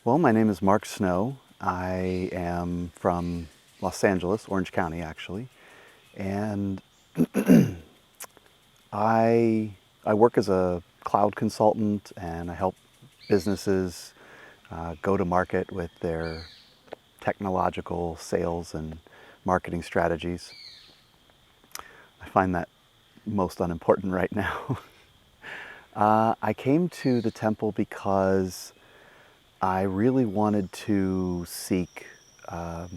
Well, my name is Mark Snow. I am from Los Angeles, Orange County, actually, and I I work as a cloud consultant, and I help businesses go to market with their technological sales and marketing strategies. I find that most unimportant right now. I came to the temple because I really wanted to seek a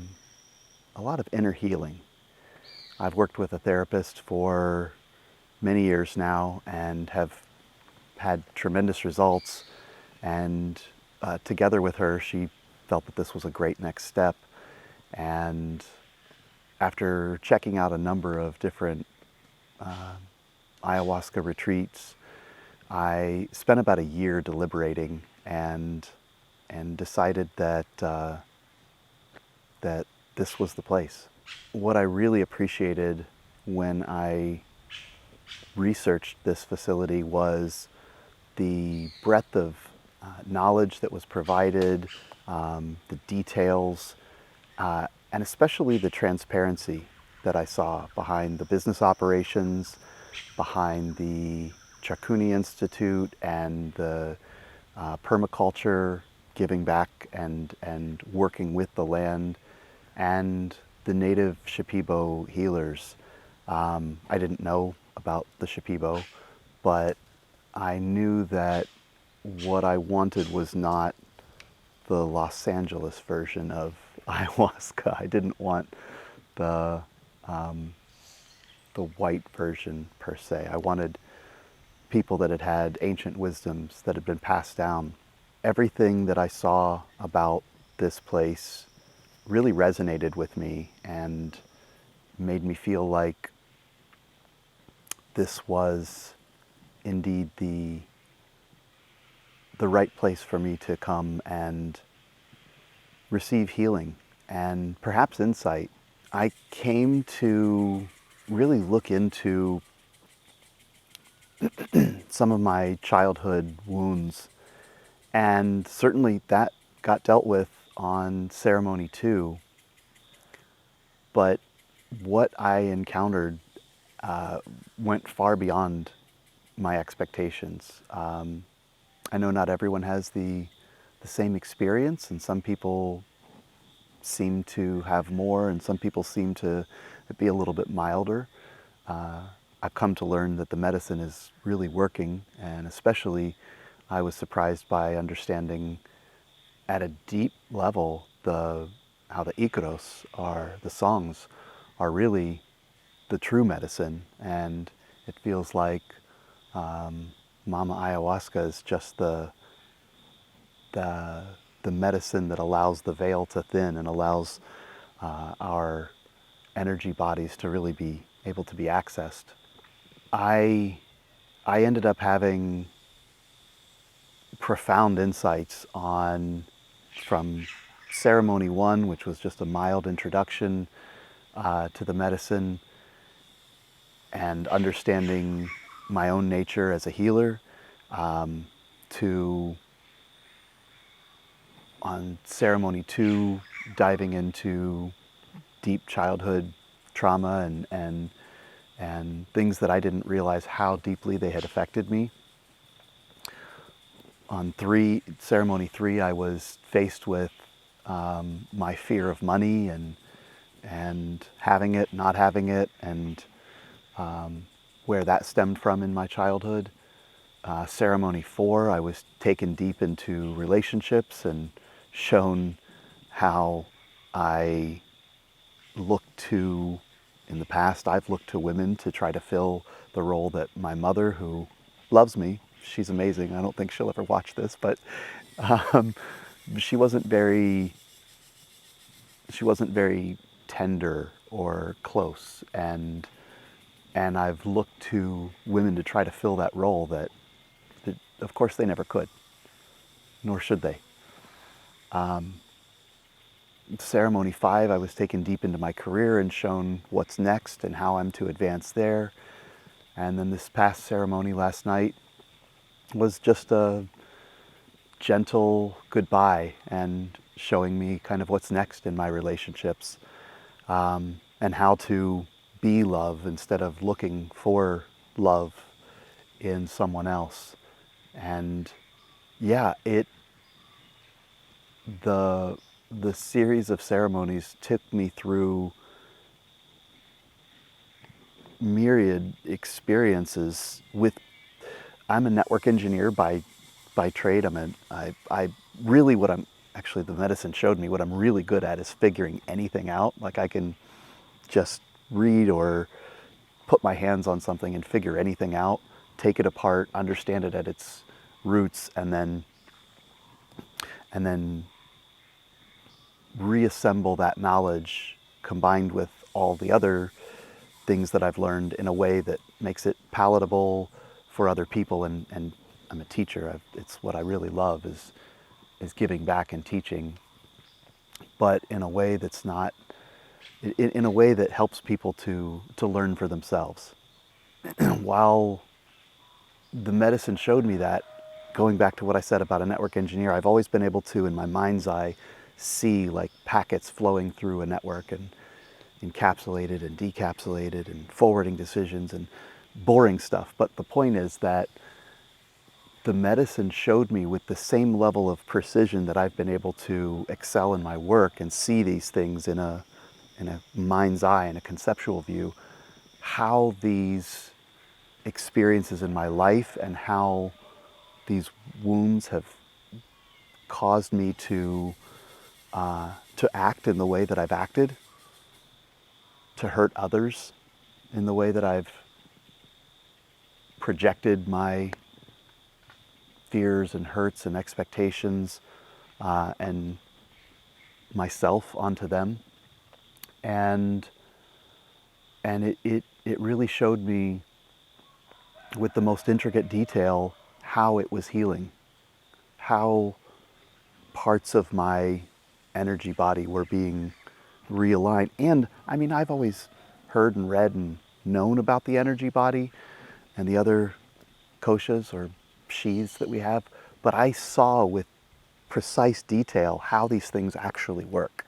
lot of inner healing. I've worked with a therapist for many years now and have had tremendous results. And together with her, she felt that this was a great next step. And after checking out a number of different ayahuasca retreats, I spent about a year deliberating and decided that that this was the place. What I really appreciated when I researched this facility was the breadth of knowledge that was provided, the details, and especially the transparency that I saw behind the business operations, behind the Charkuni Institute and the permaculture, giving back and working with the land, and the native Shipibo healers. I didn't know about the Shipibo, but I knew that what I wanted was not the Los Angeles version of ayahuasca. I didn't want the the white version per se. I wanted people that had had ancient wisdoms that had been passed down. Everything that I saw about this place really resonated with me and made me feel like this was indeed the right place for me to come and receive healing and perhaps insight. I came to really look into some of my childhood wounds, and certainly that got dealt with on ceremony 2. But what I encountered went far beyond my expectations. I know not everyone has the same experience, and some people seem to have more, and some people seem to be a little bit milder. I've come to learn that the medicine is really working, and especially I was surprised by understanding at a deep level how the icaros are, the songs, are really the true medicine, and it feels like Mama Ayahuasca is just the medicine that allows the veil to thin and allows our energy bodies to really be able to be accessed. I ended up having profound insights from ceremony 1, which was just a mild introduction to the medicine and understanding my own nature as a healer, to on ceremony 2, diving into deep childhood trauma and things that I didn't realize how deeply they had affected me. On ceremony 3, I was faced with my fear of money and having it, not having it, and where that stemmed from in my childhood. Ceremony 4, I was taken deep into relationships and shown how I in the past, I've looked to women to try to fill the role that my mother, who loves me, she's amazing, I don't think she'll ever watch this, but um, she wasn't very tender or close, and I've looked to women to try to fill that role that of course they never could, nor should they. Ceremony 5, I was taken deep into my career and shown what's next and how I'm to advance there. And then this past ceremony last night was just gentle goodbye and showing me kind of what's next in my relationships, and how to be love instead of looking for love in someone else. And yeah, the the series of ceremonies took me through myriad experiences with. I'm a network engineer by trade. I really, what I'm actually, the medicine showed me what I'm really good at is figuring anything out. Like I can just read or put my hands on something and figure anything out, take it apart, understand it at its roots, and then reassemble that knowledge combined with all the other things that I've learned in a way that makes it palatable for other people. And I'm a teacher. It's what I really love is giving back and teaching, but in a way that's not, in a way that helps people to learn for themselves. While the medicine showed me that, going back to what I said about a network engineer, I've always been able to, in my mind's eye, see like packets flowing through a network and encapsulated and decapsulated and forwarding decisions and boring stuff. But the point is that the medicine showed me with the same level of precision that I've been able to excel in my work and see these things in a mind's eye, in a conceptual view, how these experiences in my life and how these wounds have caused me to act in the way that I've acted, to hurt others in the way that I've projected my fears and hurts and expectations and myself onto them. And it really showed me with the most intricate detail how it was healing, how parts of my energy body were being realigned. And I mean, I've always heard and read and known about the energy body and the other koshas or shis that we have, but I saw with precise detail how these things actually work.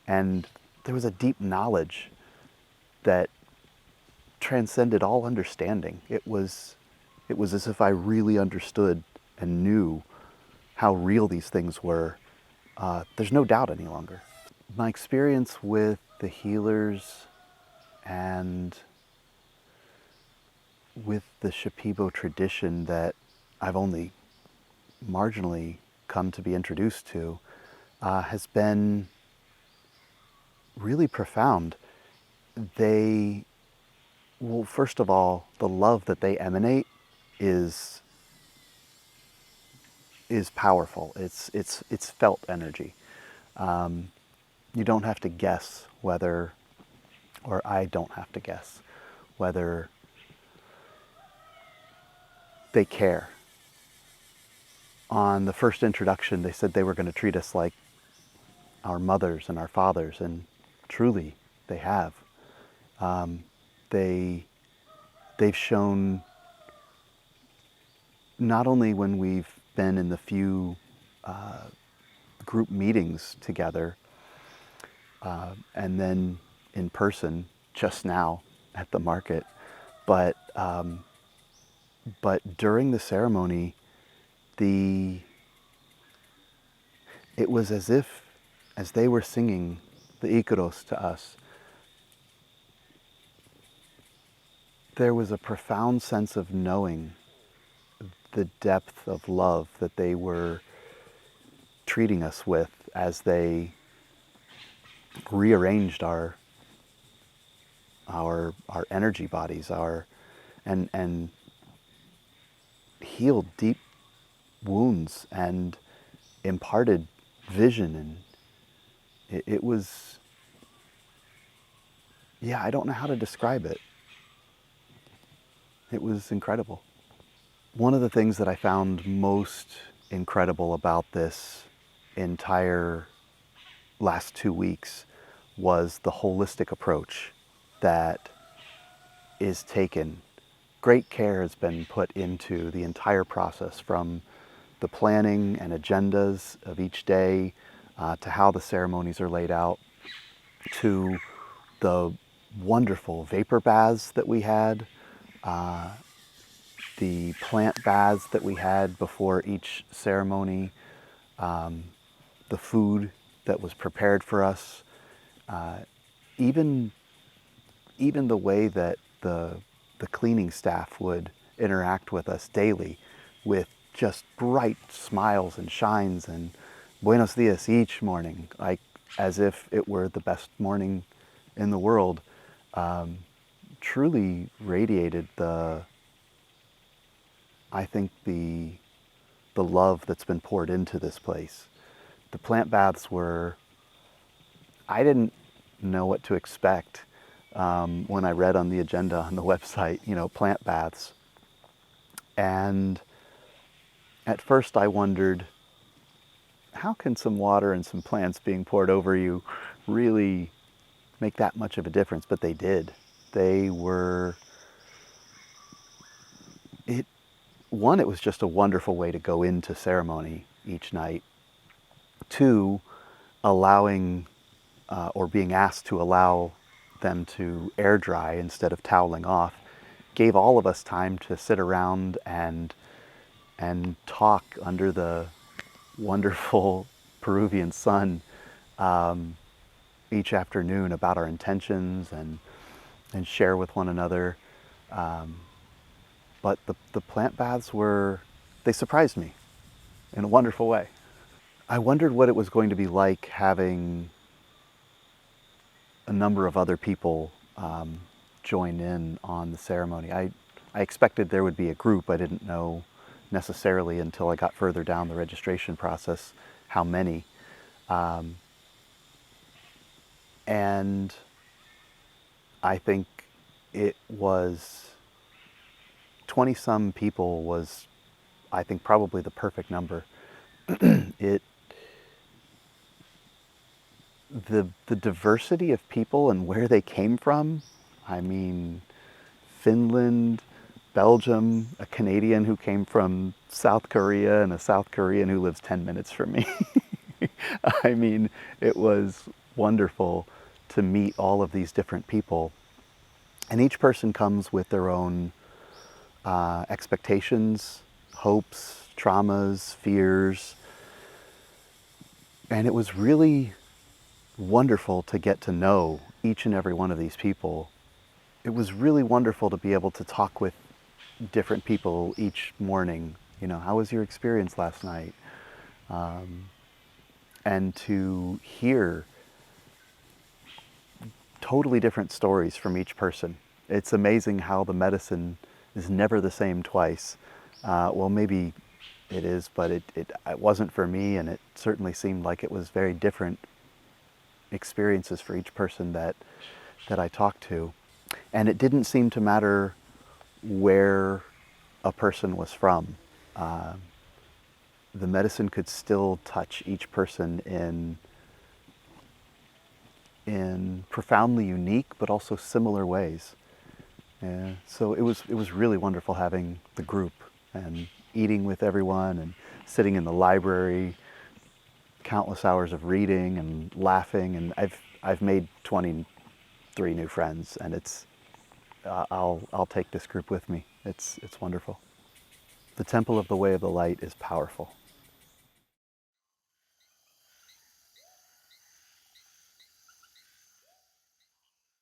And there was a deep knowledge that transcended all understanding. It was as if I really understood and knew how real these things were. There's no doubt any longer. My experience with the healers and with the Shipibo tradition that I've only marginally come to be introduced to has been really profound. They, well, first of all, the love that they emanate is powerful. It's felt energy. You don't have to guess whether, or I don't have to guess whether they care. On the first introduction, they said they were going to treat us like our mothers and our fathers, and truly, they have. They've shown, not only when we've been in the few group meetings together, and then in person just now at the market, but during the ceremony, it was as if, as they were singing the Icaros to us, there was a profound sense of knowing the depth of love that they were treating us with as they rearranged our energy bodies, and healed deep wounds and imparted vision. And it was, yeah, I don't know how to describe it. It was incredible. One of the things that I found most incredible about this entire last 2 weeks was the holistic approach that is taken. Great care has been put into the entire process, from the planning and agendas of each day, to how the ceremonies are laid out, to the wonderful vapor baths that we had, the plant baths that we had before each ceremony, the food that was prepared for us, even the way that the cleaning staff would interact with us daily with just bright smiles and shines and buenos dias each morning, like as if it were the best morning in the world, truly radiated I think the love that's been poured into this place. The plant baths I didn't know what to expect when I read on the agenda on the website, plant baths. And at first I wondered, how can some water and some plants being poured over you really make that much of a difference? But they did. They were, one, it was just a wonderful way to go into ceremony each night. Two, allowing or being asked to allow them to air dry instead of toweling off gave all of us time to sit around and talk under the wonderful Peruvian sun each afternoon about our intentions and share with one another. But the plant baths they surprised me in a wonderful way. I wondered what it was going to be like having a number of other people join in on the ceremony. I expected there would be a group. I didn't know necessarily until I got further down the registration process how many. And I think it was 20-some people was, I think, probably the perfect number. The diversity of people and where they came from, I mean, Finland, Belgium, a Canadian who came from South Korea, and a South Korean who lives 10 minutes from me. I mean, it was wonderful to meet all of these different people. And each person comes with their own expectations, hopes, traumas, fears. And it was really wonderful to get to know each and every one of these people. It was really wonderful to be able to talk with different people each morning. How was your experience last night? And to hear totally different stories from each person. It's amazing how the medicine is never the same twice. Well, maybe it is, but it wasn't for me, and it certainly seemed like it was very different experiences for each person that I talked to. And it didn't seem to matter where a person was from. The medicine could still touch each person in profoundly unique but also similar ways. So it was really wonderful having the group and eating with everyone and sitting in the library, countless hours of reading and laughing, and I've made 23 new friends, and I'll take this group with me. It's wonderful. The Temple of the Way of the Light is powerful.